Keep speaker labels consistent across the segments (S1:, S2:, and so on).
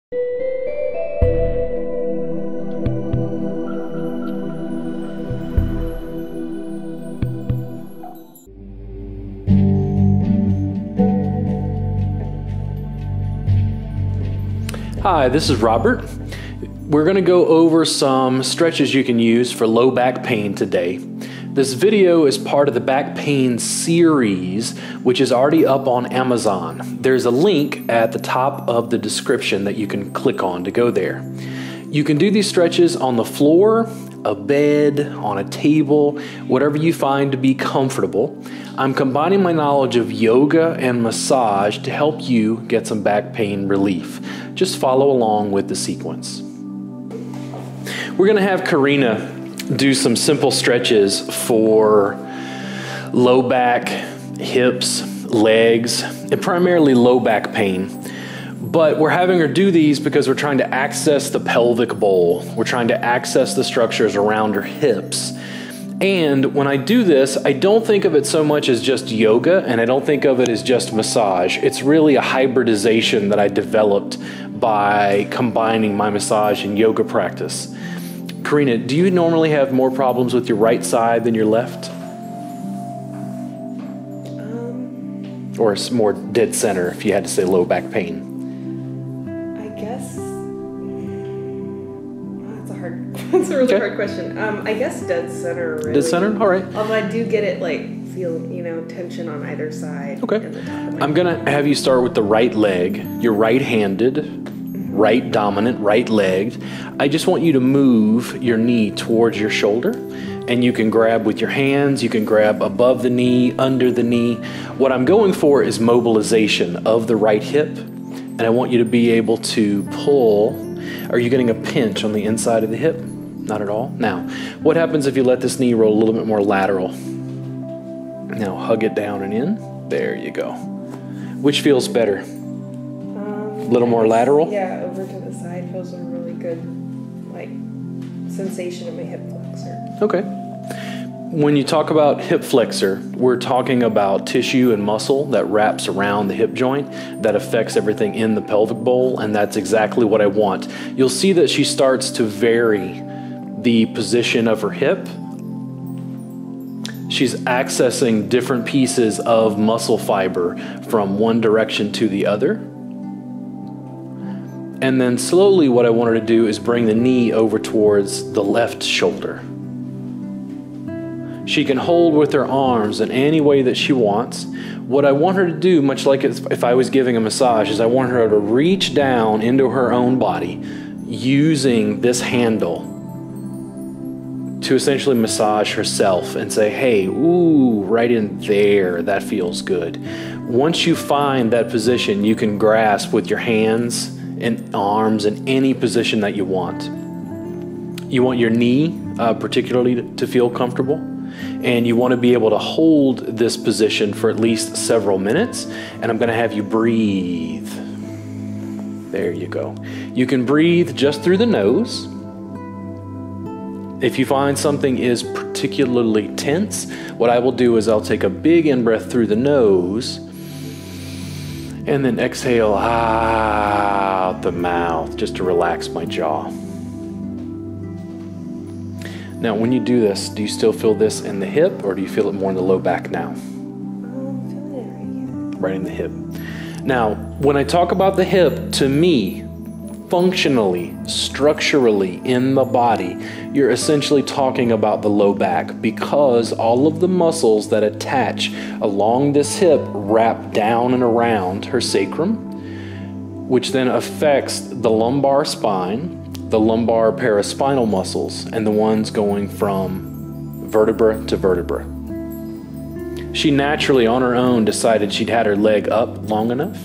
S1: Hi, this is Robert. We're going to go over some stretches you can use for low back pain today. This video is part of the back pain series, which is already up on Amazon. There's a link at the top of the description that you can click on to go there. You can do these stretches on the floor, a bed, on a table, whatever you find to be comfortable. I'm combining my knowledge of yoga and massage to help you get some back pain relief. Just follow along with the sequence. We're going to have Karina do some simple stretches for low back, hips, legs, and primarily low back pain. But we're having her do these because we're trying to access the pelvic bowl. We're trying to access the structures around her hips. And when I do this, I don't think of it so much as just yoga, and I don't think of it as just massage. It's really a hybridization that I developed by combining my massage and yoga practice. Karina, do you normally have more problems with your right side than your left? Or it's more dead center if you had to say low back pain?
S2: I guess, that's a really hard question. I guess dead center. Really.
S1: Dead center? All right.
S2: Although I do get it, feel, tension on either side.
S1: Okay.
S2: In the top of
S1: I'm going to have you start with the right leg. You're right-handed, right dominant, right-legged. I just want you to move your knee towards your shoulder, and you can grab with your hands, you can grab above the knee, under the knee. What I'm going for is mobilization of the right hip, and I want you to be able to pull. Are you getting a pinch on the inside of the hip? Not at all. Now, what happens if you let this knee roll a little bit more lateral? Now hug it down and in. There you go. Which feels better? A little more lateral?
S2: Yeah, over to the side feels a really good, sensation in my hip flexor.
S1: Okay. When you talk about hip flexor, we're talking about tissue and muscle that wraps around the hip joint that affects everything in the pelvic bowl, and that's exactly what I want. You'll see that she starts to vary the position of her hip. She's accessing different pieces of muscle fiber from one direction to the other. And then slowly what I want her to do is bring the knee over towards the left shoulder. She can hold with her arms in any way that she wants. What I want her to do, much like if I was giving a massage, is I want her to reach down into her own body using this handle to essentially massage herself and say, hey, ooh, right in there, that feels good. Once you find that position, you can grasp with your hands and arms in any position that you want. You want your knee particularly to feel comfortable, and you want to be able to hold this position for at least several minutes, and I'm going to have you breathe. There you go. You can breathe just through the nose. If you find something is particularly tense, what I will do is I'll take a big in-breath through the nose and then exhale out the mouth just to relax my jaw. Now, when you do this, do you still feel this in the hip, or do you feel it more in the low back now?
S2: I'm feeling it
S1: right in the hip. Now, when I talk about the hip, to me, functionally, structurally in the body, you're essentially talking about the low back, because all of the muscles that attach along this hip wrap down and around her sacrum, which then affects the lumbar spine, the lumbar paraspinal muscles, and the ones going from vertebra to vertebra. She naturally, on her own, decided she'd had her leg up long enough.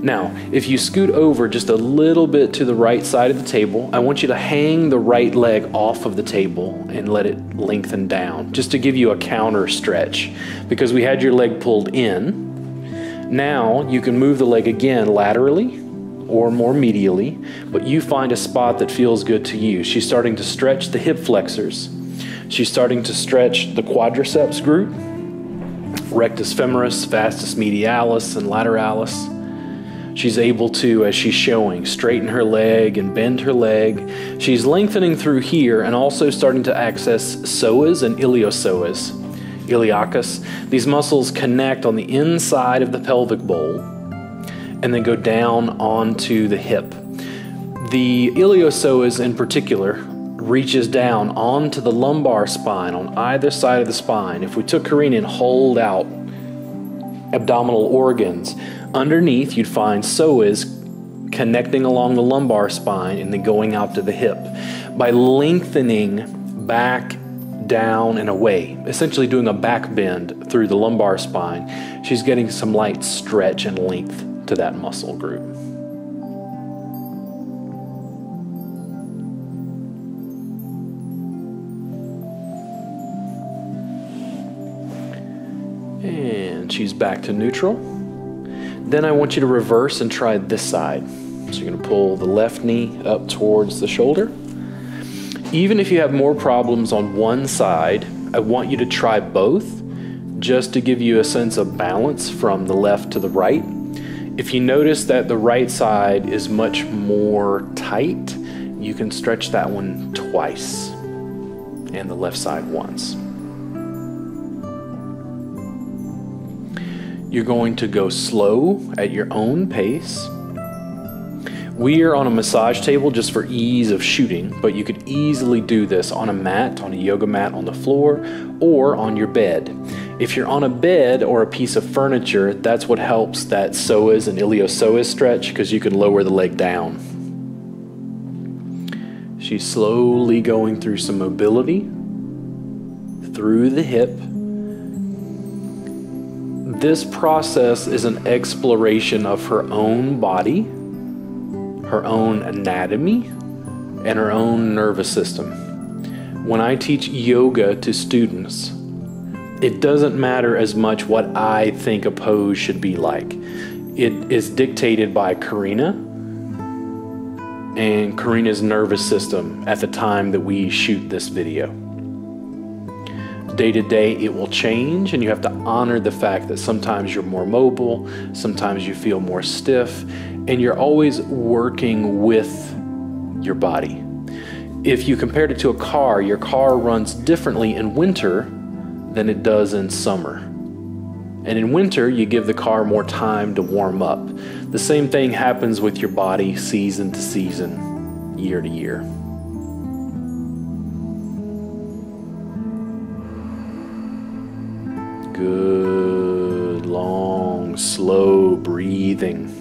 S1: Now, if you scoot over just a little bit to the right side of the table, I want you to hang the right leg off of the table and let it lengthen down, just to give you a counter stretch, because we had your leg pulled in. Now, you can move the leg again laterally or more medially, but you find a spot that feels good to you. She's starting to stretch the hip flexors. She's starting to stretch the quadriceps group, rectus femoris, vastus medialis, and lateralis. She's able to, as she's showing, straighten her leg and bend her leg. She's lengthening through here and also starting to access psoas and iliopsoas. Iliacus. These muscles connect on the inside of the pelvic bowl and then go down onto the hip. The iliopsoas in particular reaches down onto the lumbar spine on either side of the spine. If we took Karina and hold out abdominal organs, underneath you'd find psoas connecting along the lumbar spine and then going out to the hip. By lengthening back, down, and away, essentially doing a back bend through the lumbar spine, she's getting some light stretch and length to that muscle group. And she's back to neutral. Then I want you to reverse and try this side. So you're going to pull the left knee up towards the shoulder. Even if you have more problems on one side, I want you to try both just to give you a sense of balance from the left to the right. If you notice that the right side is much more tight, you can stretch that one twice and the left side once. You're going to go slow at your own pace. We are on a massage table just for ease of shooting, but you could easily do this on a mat, on a yoga mat on the floor, or on your bed. If you're on a bed or a piece of furniture, that's what helps that psoas and iliopsoas stretch, because you can lower the leg down. She's slowly going through some mobility through the hip. This process is an exploration of her own body, her own anatomy, and her own nervous system. When I teach yoga to students, it doesn't matter as much what I think a pose should be like. It is dictated by Karina and Karina's nervous system at the time that we shoot this video. Day to day, it will change, and you have to honor the fact that sometimes you're more mobile, sometimes you feel more stiff, and you're always working with your body. If you compared it to a car, your car runs differently in winter than it does in summer. And in winter, you give the car more time to warm up. The same thing happens with your body season to season, year to year. Good, long, slow breathing.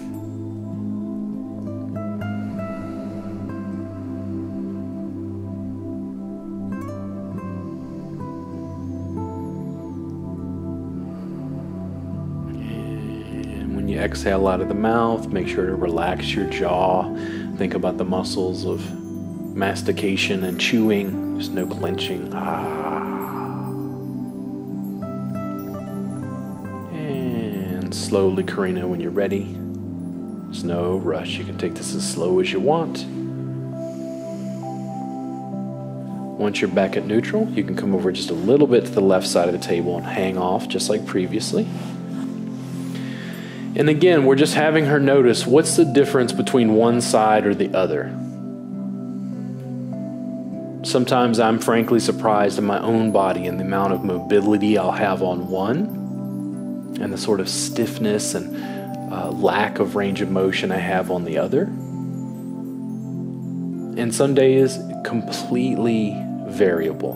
S1: And when you exhale out of the mouth, make sure to relax your jaw. Think about the muscles of mastication and chewing. There's no clenching. Slowly, Karina, when you're ready. There's no rush. You can take this as slow as you want. Once you're back at neutral, you can come over just a little bit to the left side of the table and hang off just like previously. And again, we're just having her notice what's the difference between one side or the other. Sometimes I'm frankly surprised in my own body and the amount of mobility I'll have on one, and the sort of stiffness and lack of range of motion I have on the other. And some days, completely variable.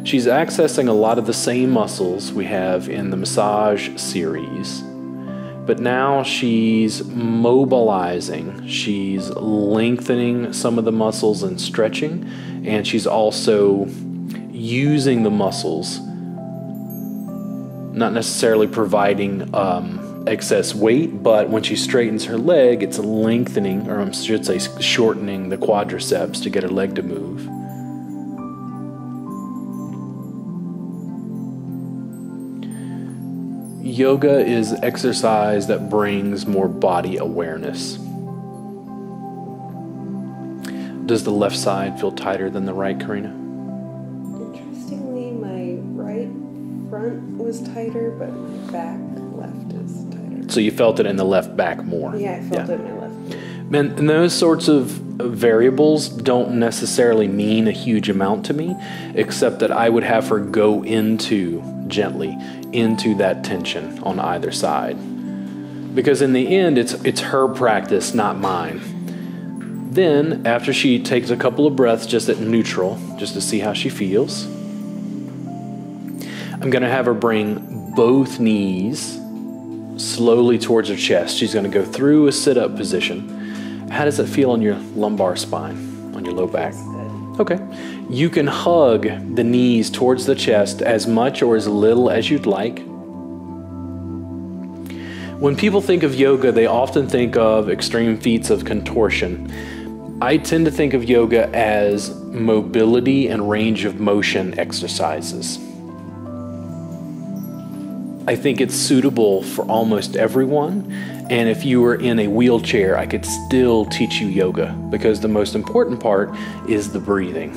S1: She's accessing a lot of the same muscles we have in the massage series, but now she's mobilizing, she's lengthening some of the muscles and stretching, and she's also using the muscles, not necessarily providing excess weight, but when she straightens her leg, it's lengthening, or I should say shortening the quadriceps to get her leg to move. Yoga is exercise that brings more body awareness. Does the left side feel tighter than the right, Karina?
S2: Interestingly, my right front was tighter, but my back left is tighter.
S1: So you felt it in the left back more.
S2: Yeah, I felt it in my left.
S1: And those sorts of variables don't necessarily mean a huge amount to me, except that I would have her go gently into that tension on either side. Because in the end, it's her practice, not mine. Then, after she takes a couple of breaths just at neutral, just to see how she feels, I'm going to have her bring both knees slowly towards her chest. She's going to go through a sit-up position. How does it feel on your lumbar spine, on your low back? Okay. You can hug the knees towards the chest as much or as little as you'd like. When people think of yoga, they often think of extreme feats of contortion. I tend to think of yoga as mobility and range of motion exercises. I think it's suitable for almost everyone. And if you were in a wheelchair, I could still teach you yoga, because the most important part is the breathing.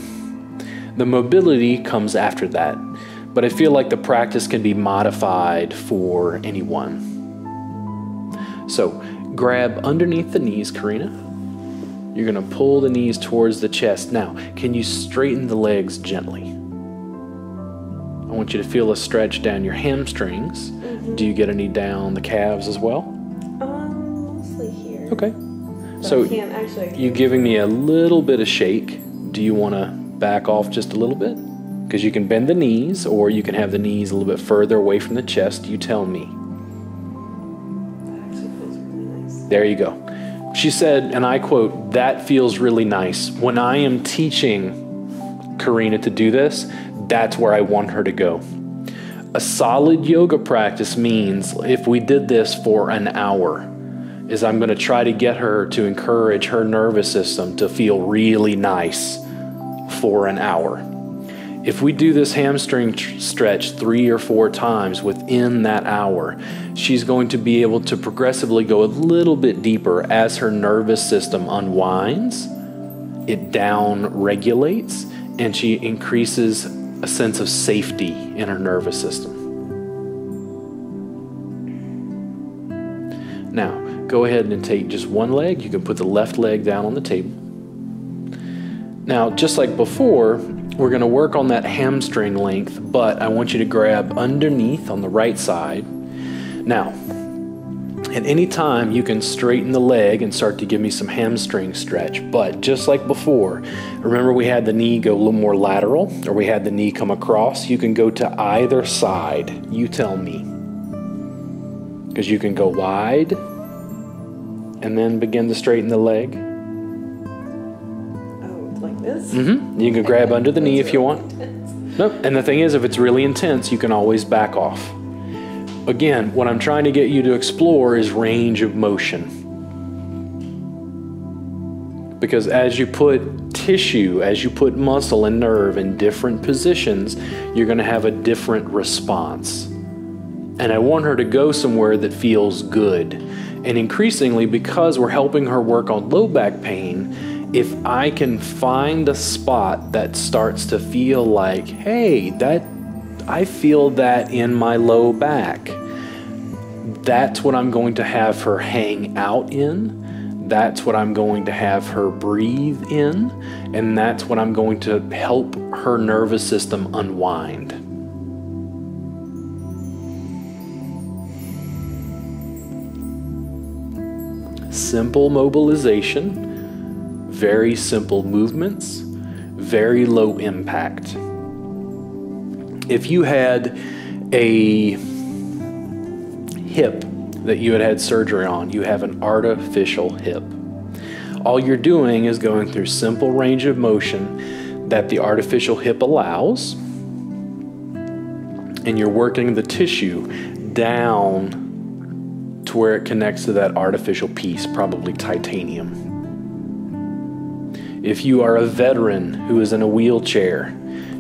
S1: The mobility comes after that, but I feel like the practice can be modified for anyone. So grab underneath the knees, Karina. You're going to pull the knees towards the chest. Now, can you straighten the legs gently? I want you to feel a stretch down your hamstrings. Mm-hmm. Do you get any down the calves as well?
S2: Mostly here.
S1: Okay.
S2: But
S1: So
S2: I can't.
S1: you're giving me a little bit of shake. Do you want to back off just a little bit? Because you can bend the knees, or you can have the knees a little bit further away from the chest. You tell me.
S2: That actually feels really nice.
S1: There you go. She said, and I quote, "That feels really nice." When I am teaching Karina to do this, that's where I want her to go. A solid yoga practice means, if we did this for an hour, is I'm going to try to get her to encourage her nervous system to feel really nice for an hour. If we do this hamstring stretch 3 or 4 times within that hour, she's going to be able to progressively go a little bit deeper as her nervous system unwinds, it down regulates, and she increases a sense of safety in her nervous system. Now, go ahead and take just one leg. You can put the left leg down on the table. Now, just like before, we're going to work on that hamstring length, but I want you to grab underneath on the right side. Now, at any time, you can straighten the leg and start to give me some hamstring stretch. But just like before, remember we had the knee go a little more lateral, or we had the knee come across. You can go to either side. You tell me. Because you can go wide and then begin to straighten the leg.
S2: Like this?
S1: Mm-hmm. You can grab under the knee if you want. Nope. And the thing is, if it's really intense, you can always back off. Again, what I'm trying to get you to explore is range of motion. Because as you put tissue, as you put muscle and nerve in different positions, you're going to have a different response. And I want her to go somewhere that feels good. And increasingly, because we're helping her work on low back pain, if I can find a spot that starts to feel like, hey, I feel that in my low back, that's what I'm going to have her hang out in. That's what I'm going to have her breathe in. And that's what I'm going to help her nervous system unwind. Simple mobilization. Very simple movements, very low impact. If you had a hip that you had surgery on, you have an artificial hip. All you're doing is going through simple range of motion that the artificial hip allows, and you're working the tissue down to where it connects to that artificial piece, probably titanium. If you are a veteran who is in a wheelchair,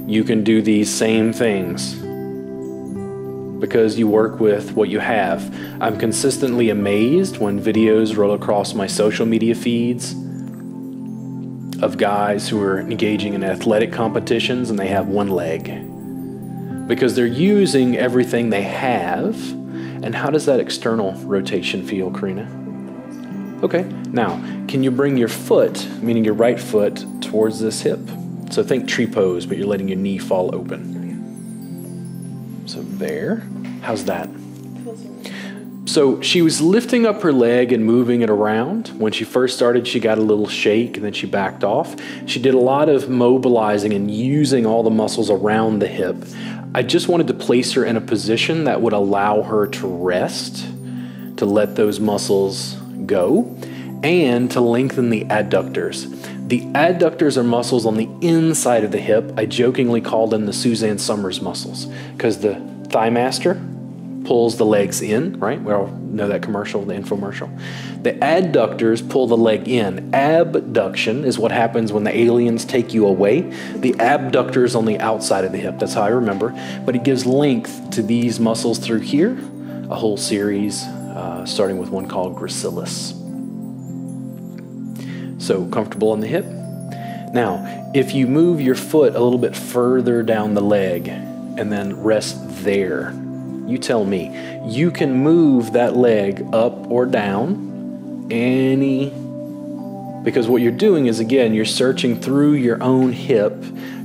S1: you can do these same things because you work with what you have. I'm consistently amazed when videos roll across my social media feeds of guys who are engaging in athletic competitions and they have one leg. Because they're using everything they have, And how does that external rotation feel, Karina? Okay, now, can you bring your foot, meaning your right foot, towards this hip? So think tree pose, but you're letting your knee fall open. So there. How's that? So she was lifting up her leg and moving it around. When she first started, she got a little shake, and then she backed off. She did a lot of mobilizing and using all the muscles around the hip. I just wanted to place her in a position that would allow her to rest, to let those muscles go, and to lengthen the adductors. The adductors are muscles on the inside of the hip. I jokingly call them the Suzanne Summers muscles because the thigh master pulls the legs in, right? We all know that commercial, the infomercial. The adductors pull the leg in. Abduction is what happens when the aliens take you away. The abductors on the outside of the hip. That's how I remember. But it gives length to these muscles through here. A whole series, starting with one called gracilis. So comfortable on the hip. Now, if you move your foot a little bit further down the leg and then rest there, you tell me, you can move that leg up or down because what you're doing is, again, you're searching through your own hip,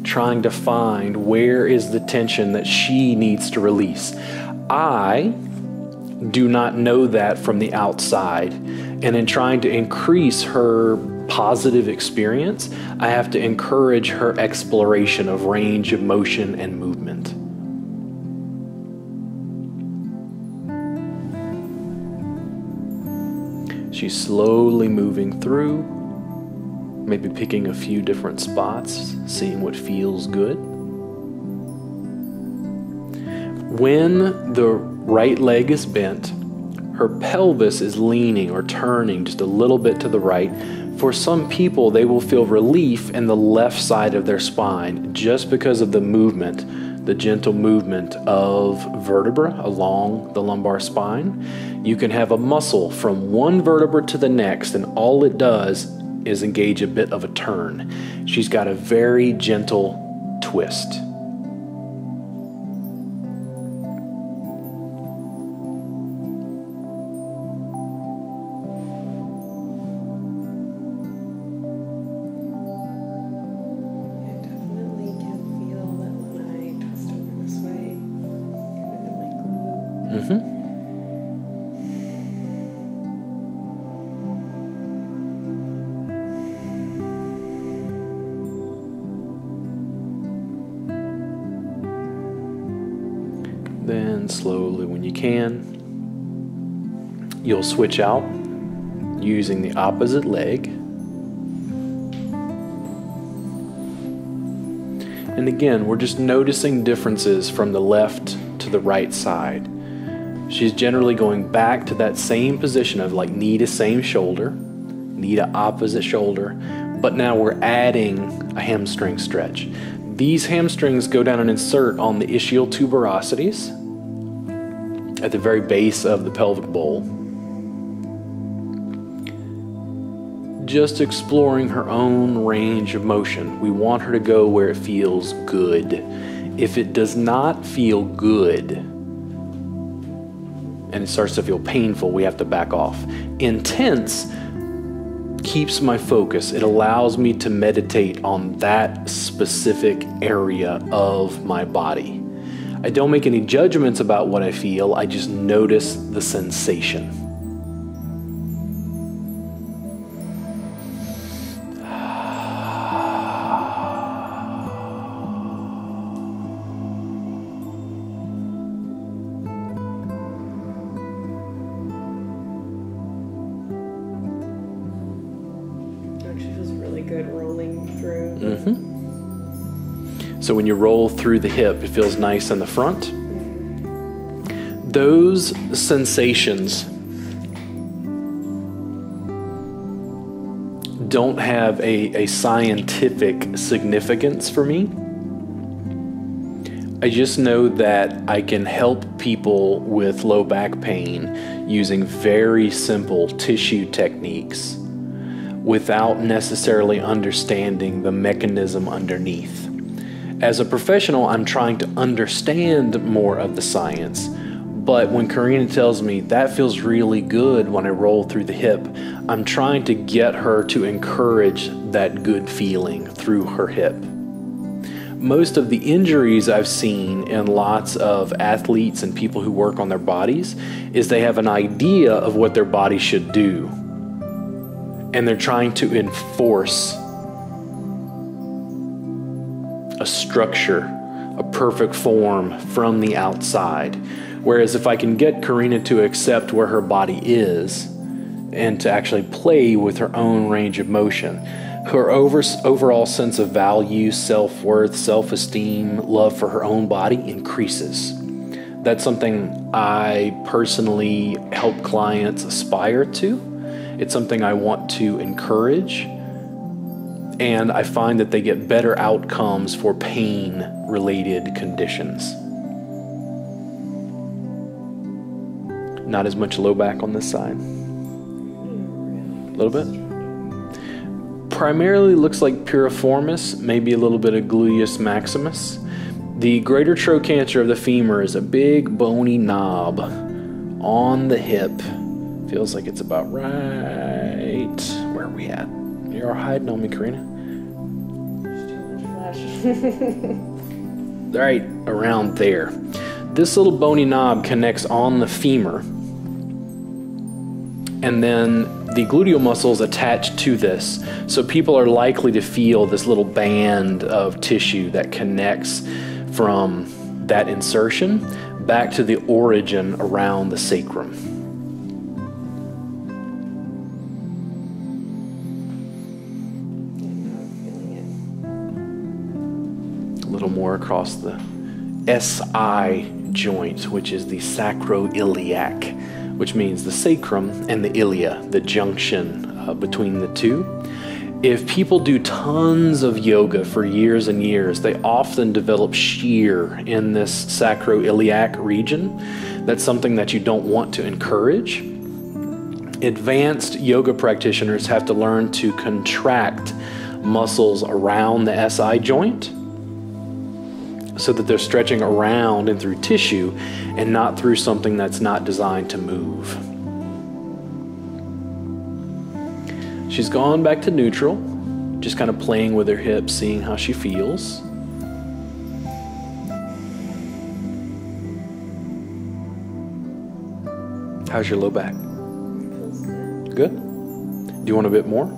S1: trying to find where is the tension that she needs to release. I do not know that from the outside. And in trying to increase her positive experience, I have to encourage her exploration of range of motion and movement. She's slowly moving through, maybe picking a few different spots, seeing what feels good. When the right leg is bent, her pelvis is leaning or turning just a little bit to the right. For some people, they will feel relief in the left side of their spine just because of the movement, the gentle movement of vertebra along the lumbar spine. You can have a muscle from one vertebra to the next, and all it does is engage a bit of a turn. She's got a very gentle twist. Then slowly, when you can, you'll switch out using the opposite leg. And again, we're just noticing differences from the left to the right side. She's generally going back to that same position of like knee to same shoulder, knee to opposite shoulder, but now we're adding a hamstring stretch. These hamstrings go down and insert on the ischial tuberosities at the very base of the pelvic bowl. Just exploring her own range of motion. We want her to go where it feels good. If it does not feel good and it starts to feel painful, we have to back off. Intense keeps my focus. It allows me to meditate on that specific area of my body. I don't make any judgments about what I feel. I just notice the sensation.
S2: Actually feels really good rolling through.
S1: So when you roll through the hip, it feels nice in the front. Those sensations don't have a scientific significance for me. I just know that I can help people with low back pain using very simple tissue techniques without necessarily understanding the mechanism underneath. As a professional, I'm trying to understand more of the science, But when Karina tells me that feels really good when I roll through the hip, I'm trying to get her to encourage that good feeling through her hip. Most of the injuries I've seen in lots of athletes and people who work on their bodies is they have an idea of what their body should do, and they're trying to enforce a structure, a perfect form from the outside. Whereas if I can get Karina to accept where her body is and to actually play with her own range of motion, her overall sense of value, self-worth, self-esteem, love for her own body increases. That's something I personally help clients aspire to. It's something I want to encourage. And I find that they get better outcomes for pain-related conditions. Not as much low back on this side. A little bit. Primarily looks like piriformis, maybe a little bit of gluteus maximus. The greater trochanter of the femur is a big bony knob on the hip. Feels like it's about right. Where are we at? You're hiding on me, Karina.
S2: There's too much flash.
S1: Right around there. This little bony knob connects on the femur, and then the gluteal muscles attached to this. So people are likely to feel this little band of tissue that connects from that insertion back to the origin around the sacrum. A little more across the SI joint, which is the sacroiliac, which means the sacrum and the ilia, the junction between the two. If people do tons of yoga for years and years, they often develop shear in this sacroiliac region. That's something that you don't want to encourage. Advanced yoga practitioners have to learn to contract muscles around the SI joint so that they're stretching around and through tissue and not through something that's not designed to move. She's gone back to neutral, just kind of playing with her hips, seeing how she feels. How's your low back?
S2: Feels good.
S1: Good? Do you want a bit more?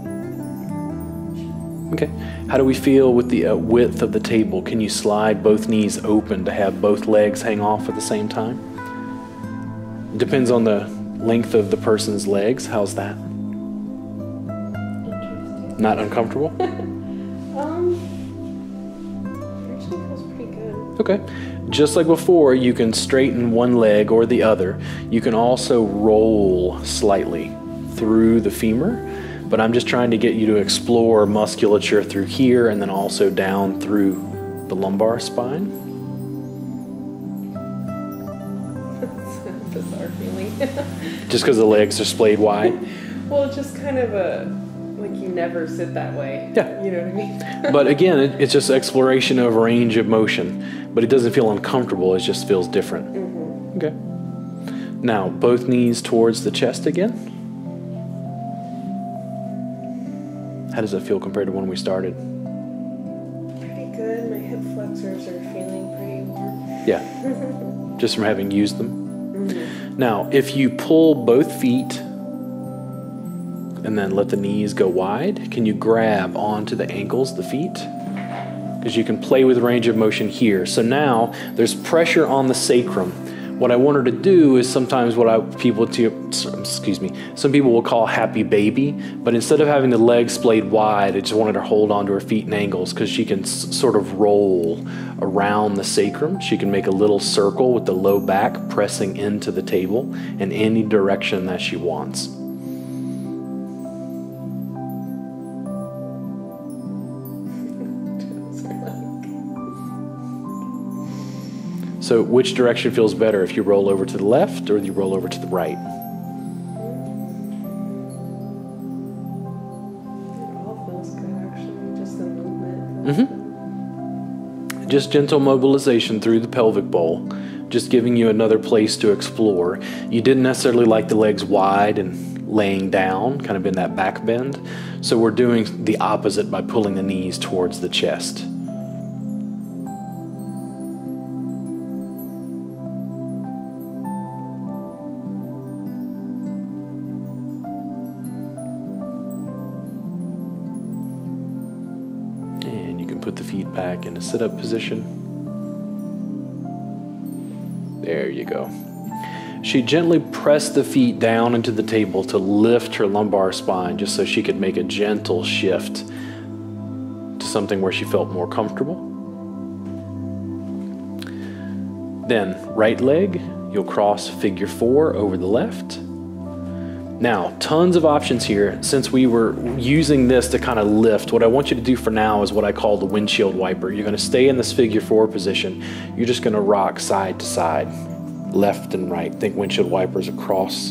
S1: Okay. How do we feel with the width of the table? Can you slide both knees open to have both legs hang off at the same time? Depends on the length of the person's legs. How's that? Not uncomfortable?
S2: Actually feels pretty good.
S1: Okay. Just like before, you can straighten one leg or the other. You can also roll slightly through the femur, but I'm just trying to get you to explore musculature through here and then also down through the lumbar spine.
S2: Bizarre feeling.
S1: Just because the legs are splayed wide?
S2: Well, it's just kind of like you never sit that way.
S1: Yeah.
S2: You know what I mean?
S1: But again, it's just exploration of range of motion. But it doesn't feel uncomfortable, it just feels different. Mm-hmm. Okay. Now, both knees towards the chest again. How does that feel compared to when we started?
S2: Pretty good. My hip flexors are feeling pretty warm.
S1: Yeah, just from having used them. Mm-hmm. Now, if you pull both feet and then let the knees go wide, can you grab onto the ankles, the feet? Because you can play with range of motion here. So now there's pressure on the sacrum. What I want her to do is sometimes some people will call happy baby, but instead of having the legs splayed wide, I just wanted her to hold onto her feet and ankles because she can sort of roll around the sacrum. She can make a little circle with the low back pressing into the table in any direction that she wants. So which direction feels better if you roll over to the left or you roll over to the right?
S2: It all feels good, actually. Just the movement.
S1: Mm-hmm. Just gentle mobilization through the pelvic bowl. just giving you another place to explore. You didn't necessarily like the legs wide and laying down, kind of in that back bend. So we're doing the opposite by pulling the knees towards the chest. And you can put the feet back in a sit-up position. There you go. She gently pressed the feet down into the table to lift her lumbar spine just so she could make a gentle shift to something where she felt more comfortable. Then, right leg, you'll cross figure 4 over the left. Now, tons of options here. Since we were using this to kind of lift, what I want you to do for now is what I call the windshield wiper. You're going to stay in this figure 4 position. You're just going to rock side to side, left and right. Think windshield wipers across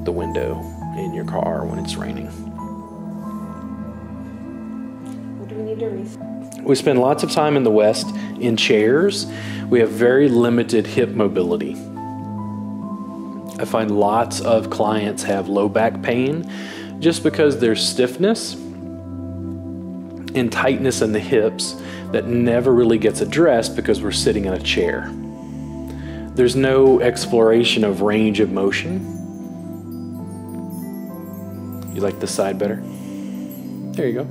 S1: the window in your car when it's raining.
S2: What do we need to reset?
S1: We spend lots of time in the West in chairs. We have very limited hip mobility. I find lots of clients have low back pain just because there's stiffness and tightness in the hips that never really gets addressed because we're sitting in a chair. There's no exploration of range of motion. You like this side better? There you go.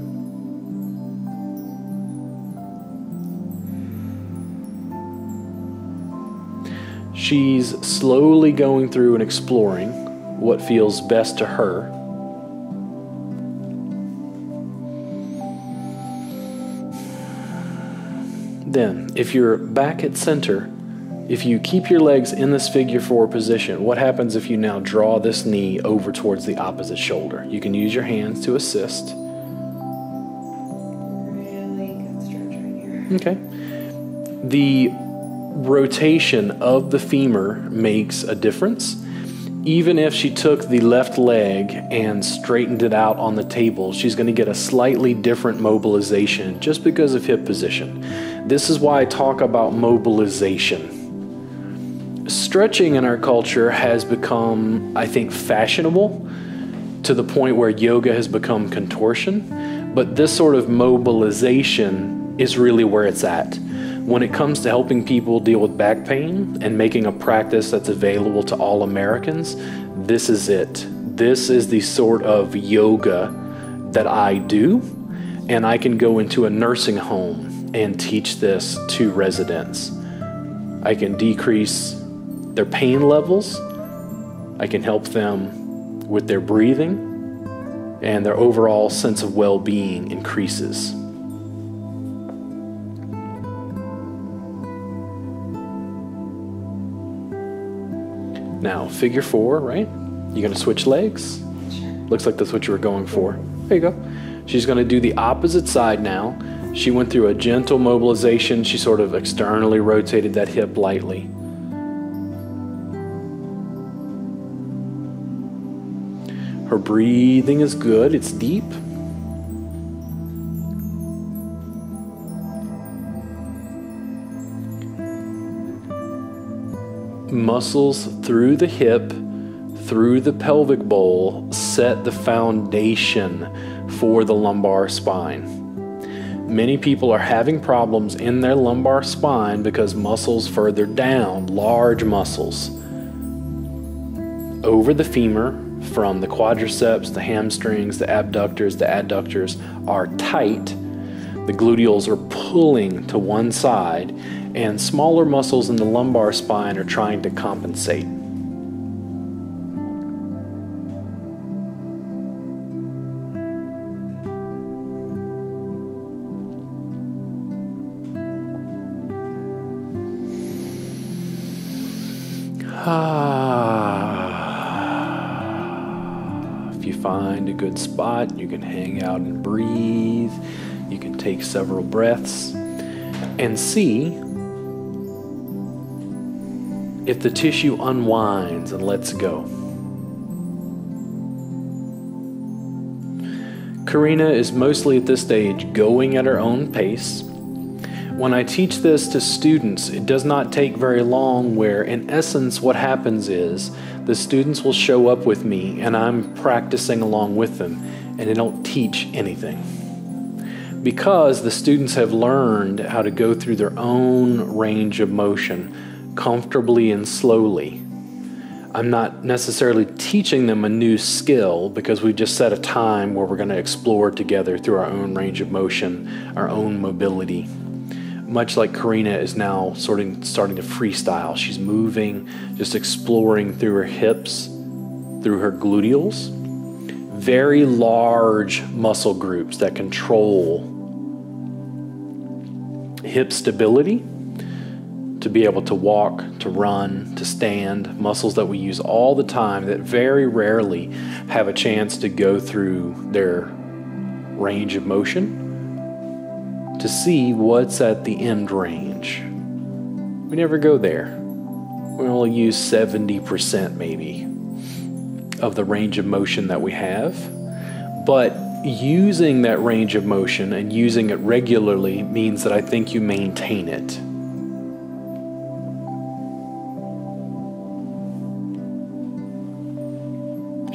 S1: She's slowly going through and exploring what feels best to her. Then, if you're back at center, if you keep your legs in this figure 4 position, what happens if you now draw this knee over towards the opposite shoulder? You can use your hands to assist.
S2: Really good stretch right here.
S1: Okay. The rotation of the femur makes a difference. Even if she took the left leg and straightened it out on the table, she's going to get a slightly different mobilization just because of hip position. This is why I talk about mobilization. Stretching in our culture has become, I think, fashionable to the point where yoga has become contortion, but this sort of mobilization is really where it's at. When it comes to helping people deal with back pain and making a practice that's available to all Americans, this is it. This is the sort of yoga that I do, and I can go into a nursing home and teach this to residents. I can decrease their pain levels, I can help them with their breathing, and their overall sense of well-being increases. Now, figure 4, right? You're going to switch legs.
S2: Sure.
S1: Looks like that's what you were going for. There you go. She's going to do the opposite side now. She went through a gentle mobilization. She sort of externally rotated that hip lightly. Her breathing is good. It's deep. Muscles through the hip, through the pelvic bowl, set the foundation for the lumbar spine. Many people are having problems in their lumbar spine because muscles further down, large muscles, over the femur, from the quadriceps, the hamstrings, the abductors, the adductors, are tight. The gluteals are pulling to one side, and smaller muscles in the lumbar spine are trying to compensate. If you find a good spot, you can hang out and breathe. You can take several breaths and see if the tissue unwinds and lets go. Karina is mostly at this stage going at her own pace. When I teach this to students, it does not take very long where, in essence, what happens is the students will show up with me and I'm practicing along with them, and they don't teach anything. Because the students have learned how to go through their own range of motion comfortably and slowly. I'm not necessarily teaching them a new skill because we've just set a time where we're going to explore together through our own range of motion, our own mobility. Much like Karina is now starting to freestyle. She's moving, just exploring through her hips, through her gluteals. Very large muscle groups that control hip stability, to be able to walk, to run, to stand, muscles that we use all the time that very rarely have a chance to go through their range of motion to see what's at the end range. We never go there. We only use 70% maybe of the range of motion that we have. But using that range of motion and using it regularly means that I think you maintain it.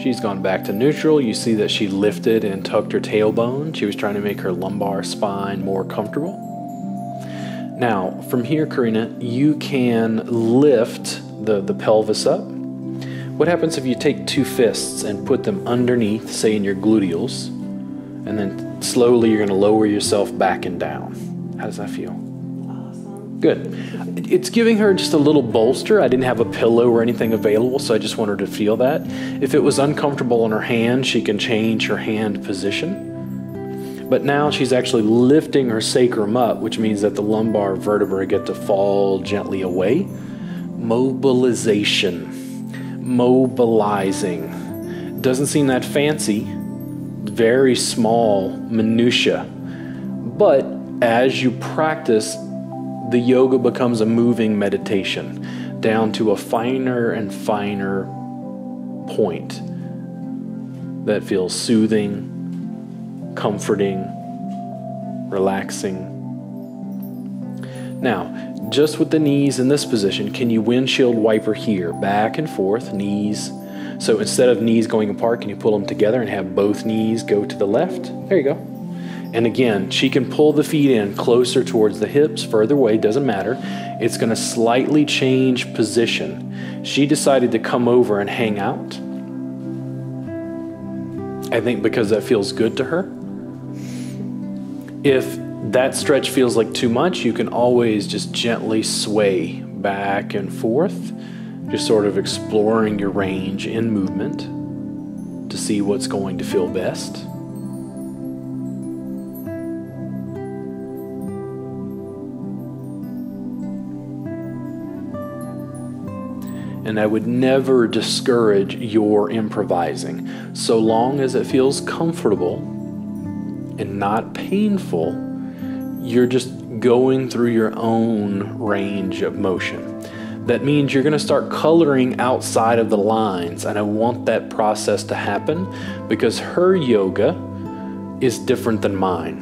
S1: She's gone back to neutral. You see that she lifted and tucked her tailbone. She was trying to make her lumbar spine more comfortable. Now, from here, Karina, you can lift the pelvis up. What happens if you take two fists and put them underneath, say in your gluteals, and then slowly you're going to lower yourself back and down? How does that feel?
S2: Awesome.
S1: Good. It's giving her just a little bolster. I didn't have a pillow or anything available, so I just want her to feel that. If it was uncomfortable on her hand, she can change her hand position. But now she's actually lifting her sacrum up, which means that the lumbar vertebrae get to fall gently away. Mobilization. Mobilizing. Doesn't seem that fancy. Very small minutia. But as you practice, the yoga becomes a moving meditation down to a finer and finer point that feels soothing, comforting, relaxing. Now, just with the knees in this position, can you windshield wiper here, back and forth, knees? So instead of knees going apart, can you pull them together and have both knees go to the left? There you go. And again, she can pull the feet in closer towards the hips, further away, doesn't matter. It's going to slightly change position. She decided to come over and hang out. I think because that feels good to her. If that stretch feels like too much, you can always just gently sway back and forth, just sort of exploring your range in movement to see what's going to feel best. And I would never discourage your improvising. So long as it feels comfortable and not painful, you're just going through your own range of motion. That means you're going to start coloring outside of the lines, and I want that process to happen because her yoga is different than mine.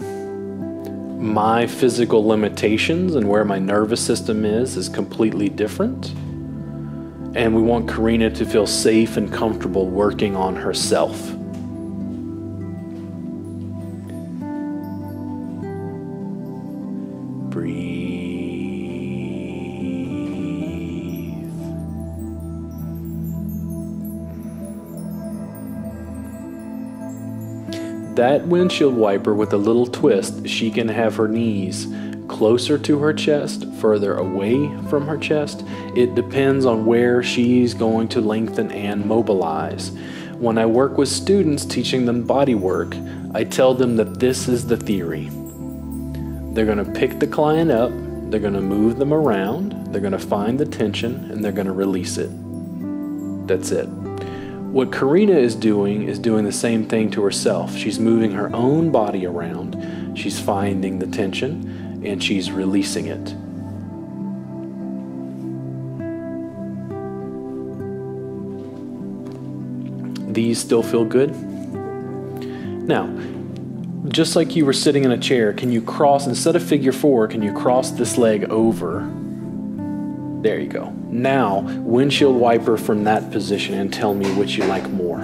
S1: My physical limitations and where my nervous system is completely different. And we want Karina to feel safe and comfortable working on herself. Breathe. That windshield wiper with a little twist, she can have her knees closer to her chest, further away from her chest. It depends on where she's going to lengthen and mobilize. When I work with students teaching them body work, I tell them that this is the theory. They're going to pick the client up, they're going to move them around, they're going to find the tension, and they're going to release it. That's it. What Karina is doing the same thing to herself. She's moving her own body around, she's finding the tension, and she's releasing it. These still feel good? Now, just like you were sitting in a chair, can you cross, instead of figure 4, can you cross this leg over? There you go. Now, windshield wiper from that position and tell me which you like more.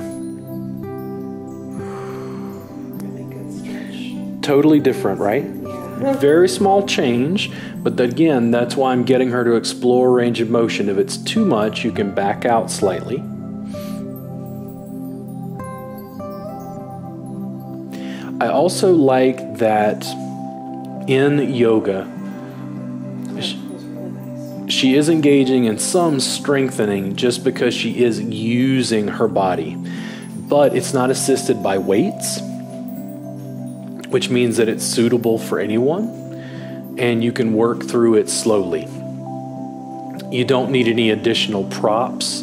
S2: Really good stretch.
S1: Totally different, right?
S2: Yeah.
S1: Very small change, but again, that's why I'm getting her to explore range of motion. If it's too much, you can back out slightly. I also like that in yoga, she is engaging in some strengthening just because she is using her body. But it's not assisted by weights, which means that it's suitable for anyone, and you can work through it slowly. You don't need any additional props.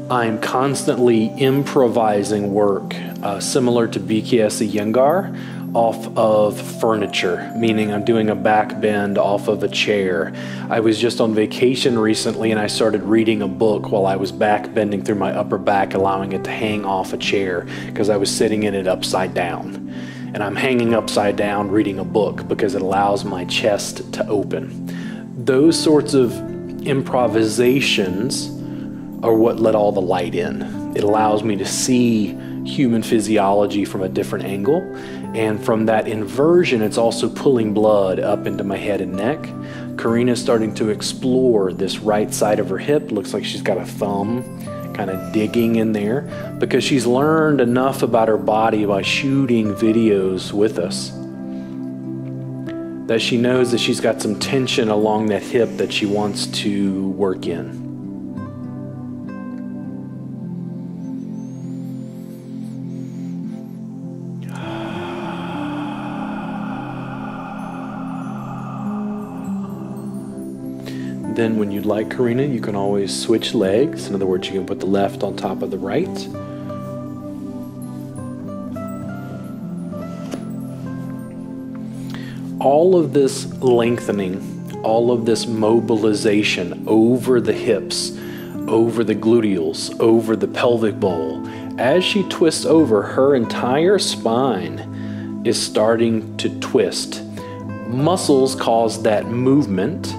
S1: I'm constantly improvising work, similar to BKS Iyengar, off of furniture, meaning I'm doing a back bend off of a chair. I was just on vacation recently and I started reading a book while I was back bending through my upper back, allowing it to hang off a chair because I was sitting in it upside down. And I'm hanging upside down reading a book because it allows my chest to open. Those sorts of improvisations are what let all the light in. It allows me to see human physiology from a different angle, and from that inversion, it's also pulling blood up into my head and neck. Karina's starting to explore this right side of her hip. Looks like she's got a thumb kind of digging in there because she's learned enough about her body by shooting videos with us that she knows that she's got some tension along that hip that she wants to work in. Then when you'd like, Karina, you can always switch legs. In other words, you can put the left on top of the right. All of this lengthening, all of this mobilization over the hips, over the gluteals, over the pelvic bowl, as she twists over, her entire spine is starting to twist. Muscles cause that movement,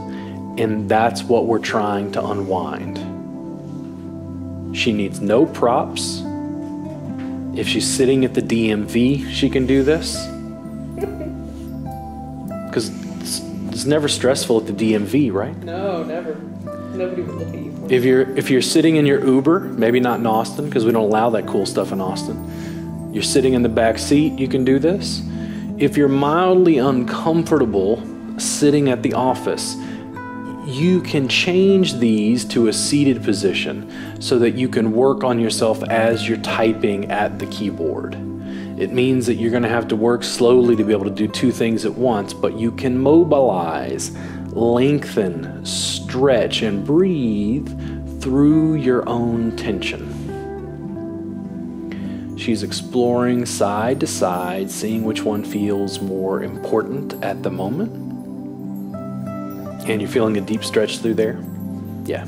S1: and that's what we're trying to unwind. She needs no props. If she's sitting at the DMV, she can do this. Because it's never stressful at the DMV, right?
S2: No, never. Nobody would look at you.
S1: If you're sitting in your Uber, maybe not in Austin, because we don't allow that cool stuff in Austin. You're sitting in the back seat, you can do this. If you're mildly uncomfortable sitting at the office, you can change these to a seated position so that you can work on yourself as you're typing at the keyboard. It means that you're going to have to work slowly to be able to do two things at once, but you can mobilize, lengthen, stretch, and breathe through your own tension. She's exploring side to side, seeing which one feels more important at the moment. And you're feeling a deep stretch through there? Yeah.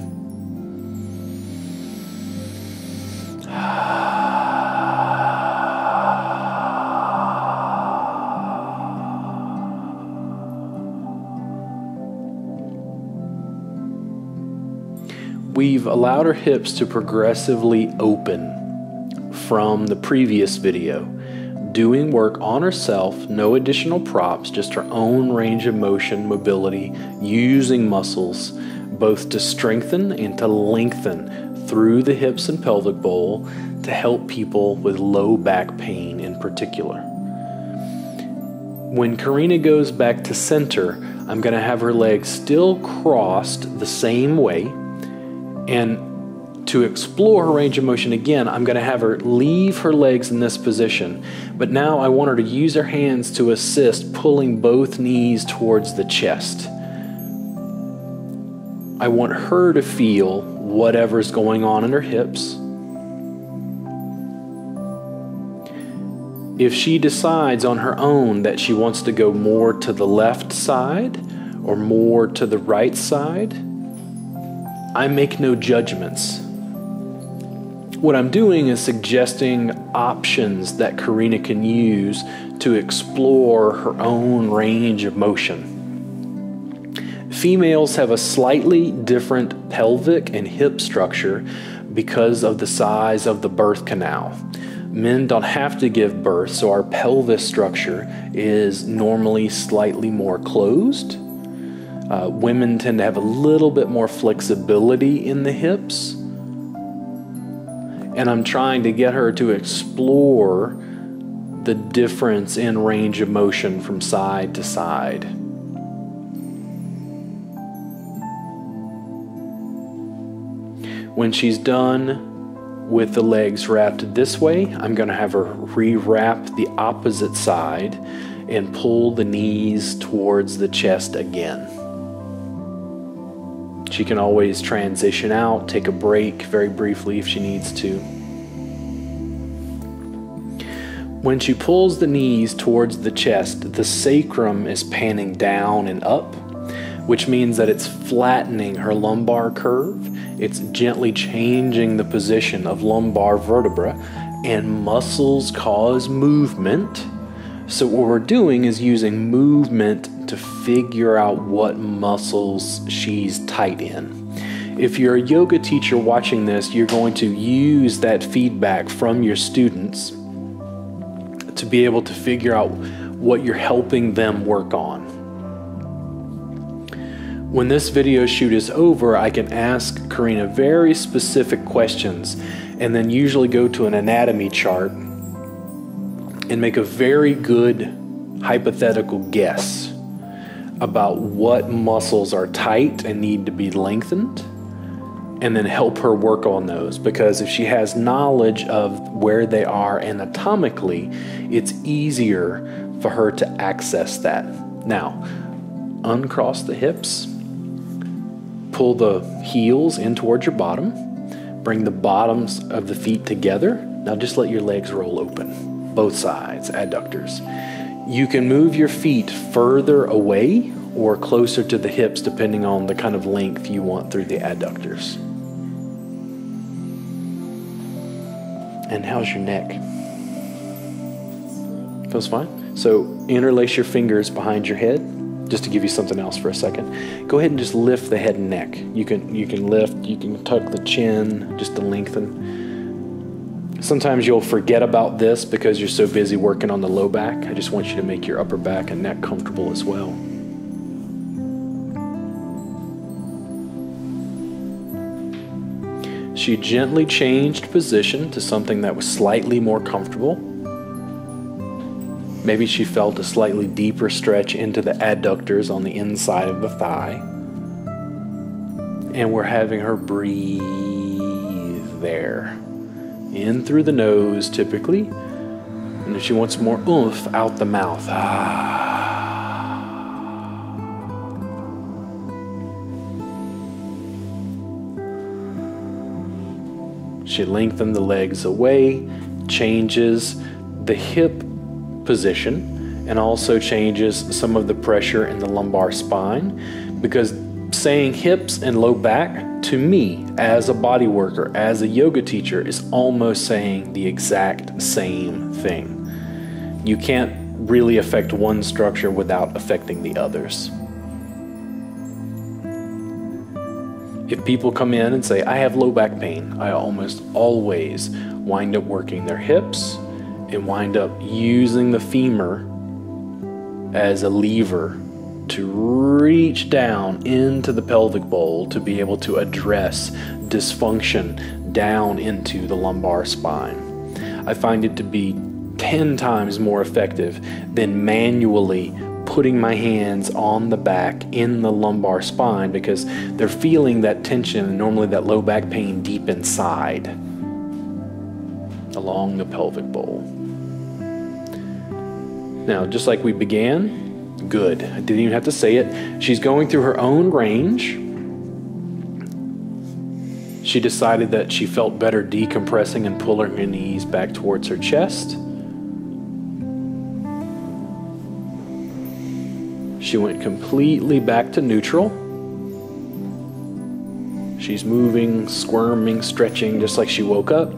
S1: We've allowed her hips to progressively open from the previous video, doing work on herself, no additional props, just her own range of motion, mobility, using muscles both to strengthen and to lengthen through the hips and pelvic bowl to help people with low back pain in particular. When Karina goes back to center, I'm going to have her legs still crossed the same way, and to explore her range of motion again, I'm going to have her leave her legs in this position. But now I want her to use her hands to assist, pulling both knees towards the chest. I want her to feel whatever's going on in her hips. If she decides on her own that she wants to go more to the left side or more to the right side, I make no judgments. What I'm doing is suggesting options that Karina can use to explore her own range of motion. Females have a slightly different pelvic and hip structure because of the size of the birth canal. Men don't have to give birth, so our pelvis structure is normally slightly more closed. Women tend to have a little bit more flexibility in the hips. And I'm trying to get her to explore the difference in range of motion from side to side. When she's done with the legs wrapped this way, I'm going to have her rewrap the opposite side and pull the knees towards the chest again. She can always transition out, take a break very briefly if she needs to. When she pulls the knees towards the chest, the sacrum is panning down and up, which means that it's flattening her lumbar curve. It's gently changing the position of lumbar vertebra, and muscles cause movement. So what we're doing is using movement to figure out what muscles she's tight in. If you're a yoga teacher watching this, you're going to use that feedback from your students to be able to figure out what you're helping them work on. When this video shoot is over, I can ask Karina very specific questions and then usually go to an anatomy chart and make a very good hypothetical guess about what muscles are tight and need to be lengthened, and then help her work on those. Because if she has knowledge of where they are anatomically, it's easier for her to access that. Now, uncross the hips, pull the heels in towards your bottom, bring the bottoms of the feet together. Now just let your legs roll open, both sides, adductors. You can move your feet further away or closer to the hips depending on the kind of length you want through the adductors. And how's your neck? Feels fine? So interlace your fingers behind your head, just to give you something else for a second. Go ahead and just lift the head and neck. You can lift, you can tuck the chin just to lengthen. Sometimes you'll forget about this because you're so busy working on the low back. I just want you to make your upper back and neck comfortable as well. She gently changed position to something that was slightly more comfortable. Maybe she felt a slightly deeper stretch into the adductors on the inside of the thigh. And we're having her breathe there. In through the nose, typically. And if she wants more oomph, out the mouth. She lengthened the legs away, changes the hip position, and also changes some of the pressure in the lumbar spine, because saying hips and low back to me as a body worker, as a yoga teacher, is almost saying the exact same thing. You can't really affect one structure without affecting the others. If people come in and say, I have low back pain, I almost always wind up working their hips and wind up using the femur as a lever to reach down into the pelvic bowl to be able to address dysfunction down into the lumbar spine. I find it to be 10 times more effective than manually putting my hands on the back in the lumbar spine, because they're feeling that tension and normally that low back pain deep inside along the pelvic bowl. Now, just like we began, good. I didn't even have to say it. She's going through her own range. She decided that she felt better decompressing and pulling her knees back towards her chest. She went completely back to neutral. She's moving, squirming, stretching just like she woke up.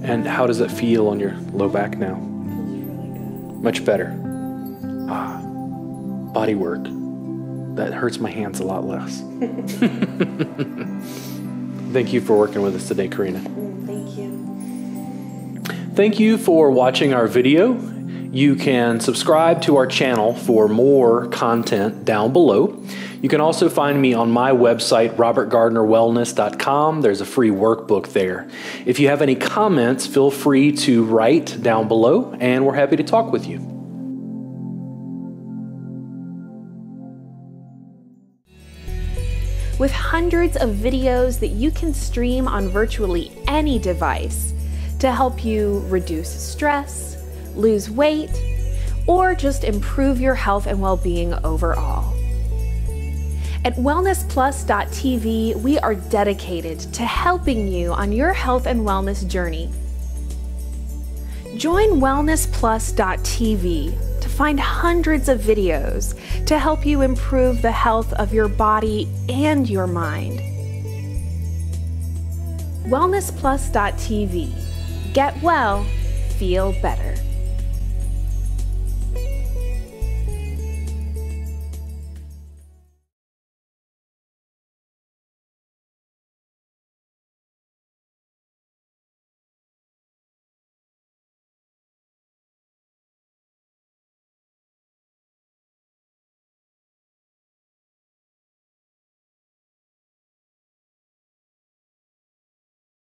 S1: And how does it feel on your low back now?
S2: Feels really good.
S1: Much better. Body work. That hurts my hands a lot less. Thank you for working with us today, Karina.
S2: Thank you.
S1: Thank you for watching our video. You can subscribe to our channel for more content down below. You can also find me on my website, robertgardnerwellness.com. There's a free workbook there. If you have any comments, feel free to write down below, and we're happy to talk with you.
S3: With hundreds of videos that you can stream on virtually any device to help you reduce stress, lose weight, or just improve your health and well-being overall. At WellnessPLUS.tv, we are dedicated to helping you on your health and wellness journey. Join WellnessPLUS.tv to find hundreds of videos to help you improve the health of your body and your mind. WellnessPLUS.tv. Get well, feel better.